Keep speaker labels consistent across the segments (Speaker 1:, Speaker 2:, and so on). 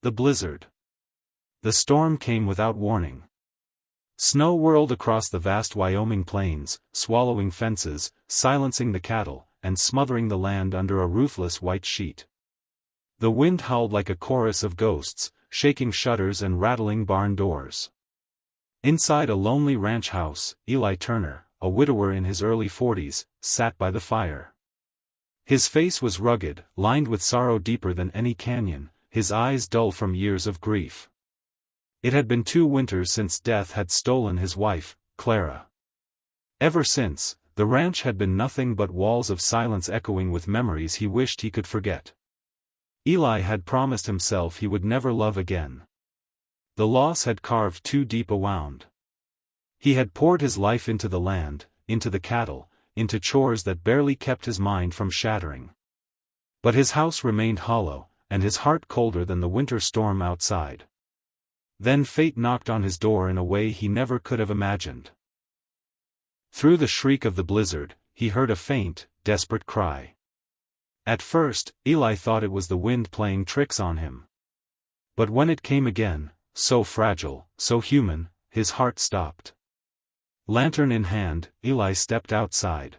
Speaker 1: The blizzard. The storm came without warning. Snow whirled across the vast Wyoming plains, swallowing fences, silencing the cattle, and smothering the land under a ruthless white sheet. The wind howled like a chorus of ghosts, shaking shutters and rattling barn doors. Inside a lonely ranch house, Eli Turner, a widower in his early 40s, sat by the fire. His face was rugged, lined with sorrow deeper than any canyon, his eyes dull from years of grief. It had been 2 winters since death had stolen his wife, Clara. Ever since, the ranch had been nothing but walls of silence echoing with memories he wished he could forget. Eli had promised himself he would never love again. The loss had carved too deep a wound. He had poured his life into the land, into the cattle, into chores that barely kept his mind from shattering. But his house remained hollow, and his heart colder than the winter storm outside. Then fate knocked on his door in a way he never could have imagined. Through the shriek of the blizzard, he heard a faint, desperate cry. At first, Eli thought it was the wind playing tricks on him. But when it came again, so fragile, so human, his heart stopped. Lantern in hand, Eli stepped outside.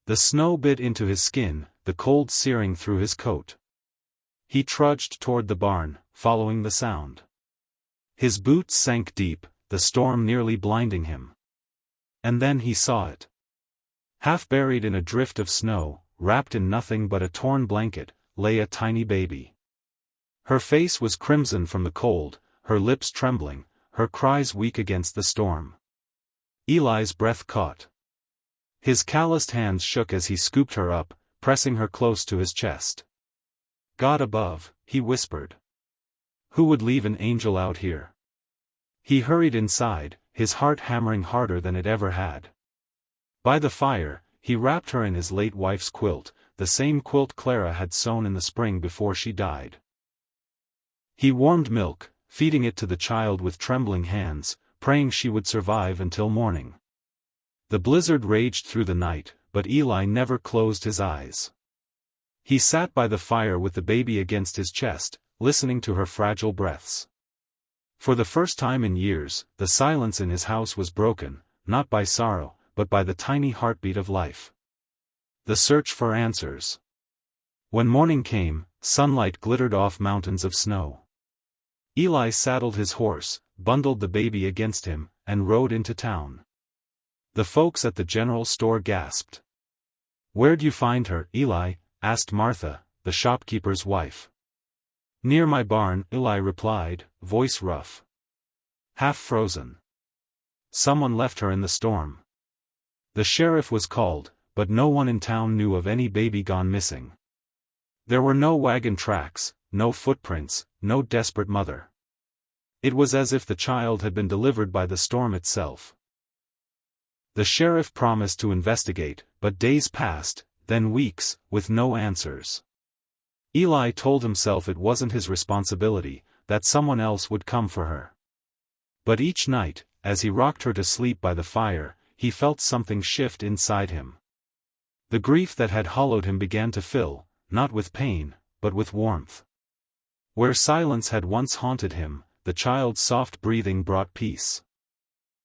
Speaker 1: The snow bit into his skin, the cold searing through his coat. He trudged toward the barn, following the sound. His boots sank deep, the storm nearly blinding him. And then he saw it. Half buried in a drift of snow, wrapped in nothing but a torn blanket, lay a tiny baby. Her face was crimson from the cold, her lips trembling, her cries weak against the storm. Eli's breath caught. His calloused hands shook as he scooped her up, pressing her close to his chest. God above, he whispered. Who would leave an angel out here? He hurried inside, his heart hammering harder than it ever had. By the fire, he wrapped her in his late wife's quilt, the same quilt Clara had sewn in the spring before she died. He warmed milk, feeding it to the child with trembling hands, praying she would survive until morning. The blizzard raged through the night, but Eli never closed his eyes. He sat by the fire with the baby against his chest, listening to her fragile breaths. For the first time in years, the silence in his house was broken, not by sorrow, but by the tiny heartbeat of life. The search for answers. When morning came, sunlight glittered off mountains of snow. Eli saddled his horse, bundled the baby against him, and rode into town. The folks at the general store gasped. "Where'd you find her, Eli?" asked Martha, the shopkeeper's wife. "Near my barn," Eli replied, voice rough. Half frozen. "Someone left her in the storm." The sheriff was called, but no one in town knew of any baby gone missing. There were no wagon tracks, no footprints, no desperate mother. It was as if the child had been delivered by the storm itself. The sheriff promised to investigate, but days passed, then weeks, with no answers. Eli told himself it wasn't his responsibility, that someone else would come for her. But each night, as he rocked her to sleep by the fire, he felt something shift inside him. The grief that had hollowed him began to fill, not with pain, but with warmth. Where silence had once haunted him, the child's soft breathing brought peace.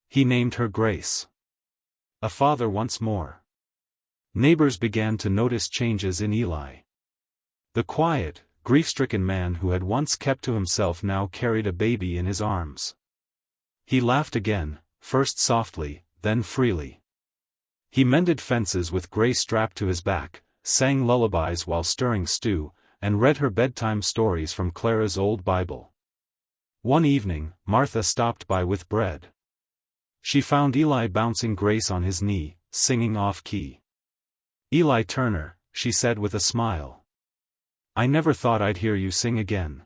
Speaker 1: He named her Grace. A father once more. Neighbors began to notice changes in Eli. The quiet, grief-stricken man who had once kept to himself now carried a baby in his arms. He laughed again, first softly, then freely. He mended fences with Grace strapped to his back, sang lullabies while stirring stew, and read her bedtime stories from Clara's old Bible. One evening, Martha stopped by with bread. She found Eli bouncing Grace on his knee, singing off-key. "Eli Turner," she said with a smile. "I never thought I'd hear you sing again."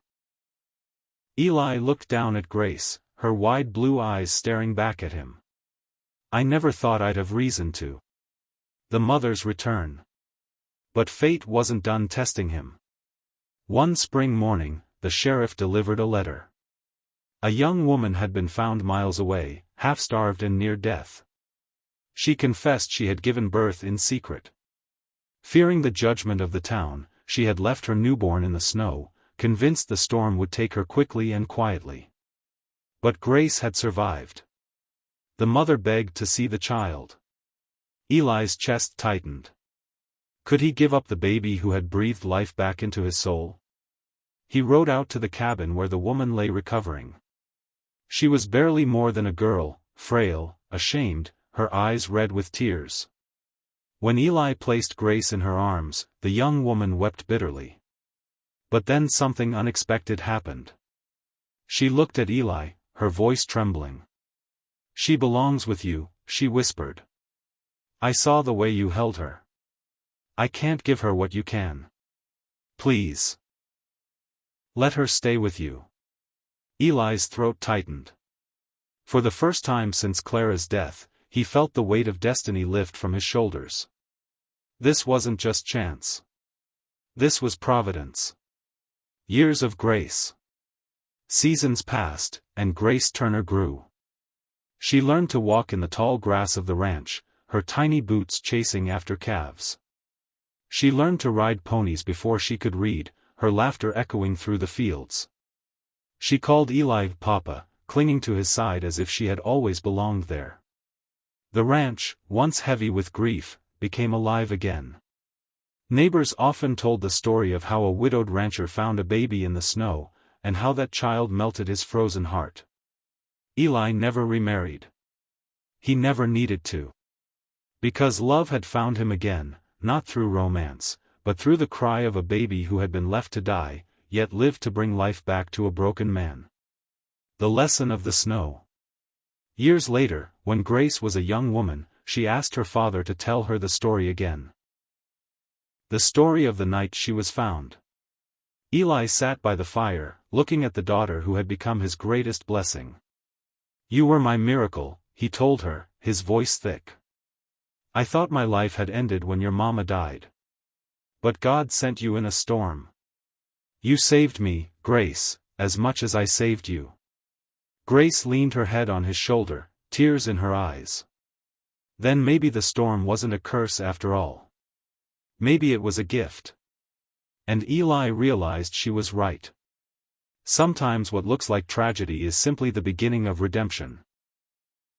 Speaker 1: Eli looked down at Grace, her wide blue eyes staring back at him. "I never thought I'd have reason to." The mother's return. But fate wasn't done testing him. One spring morning, the sheriff delivered a letter. A young woman had been found miles away, half-starved and near death. She confessed she had given birth in secret. Fearing the judgment of the town, she had left her newborn in the snow, convinced the storm would take her quickly and quietly. But Grace had survived. The mother begged to see the child. Eli's chest tightened. Could he give up the baby who had breathed life back into his soul? He rode out to the cabin where the woman lay recovering. She was barely more than a girl, frail, ashamed, her eyes red with tears. When Eli placed Grace in her arms, the young woman wept bitterly. But then something unexpected happened. She looked at Eli, her voice trembling. "She belongs with you," she whispered. "I saw the way you held her. I can't give her what you can. Please. Let her stay with you." Eli's throat tightened. For the first time since Clara's death, he felt the weight of destiny lift from his shoulders. This wasn't just chance. This was providence. Years of grace. Seasons passed, and Grace Turner grew. She learned to walk in the tall grass of the ranch, her tiny boots chasing after calves. She learned to ride ponies before she could read, her laughter echoing through the fields. She called Eli Papa, clinging to his side as if she had always belonged there. The ranch, once heavy with grief, became alive again. Neighbors often told the story of how a widowed rancher found a baby in the snow, and how that child melted his frozen heart. Eli never remarried. He never needed to. Because love had found him again, not through romance, but through the cry of a baby who had been left to die, yet lived to bring life back to a broken man. The lesson of the snow. Years later, when Grace was a young woman, she asked her father to tell her the story again. The story of the night she was found. Eli sat by the fire, looking at the daughter who had become his greatest blessing. "You were my miracle," he told her, his voice thick. "I thought my life had ended when your mama died. But God sent you in a storm. You saved me, Grace, as much as I saved you." Grace leaned her head on his shoulder, tears in her eyes. Then maybe the storm wasn't a curse after all. Maybe it was a gift. And Eli realized she was right. Sometimes what looks like tragedy is simply the beginning of redemption.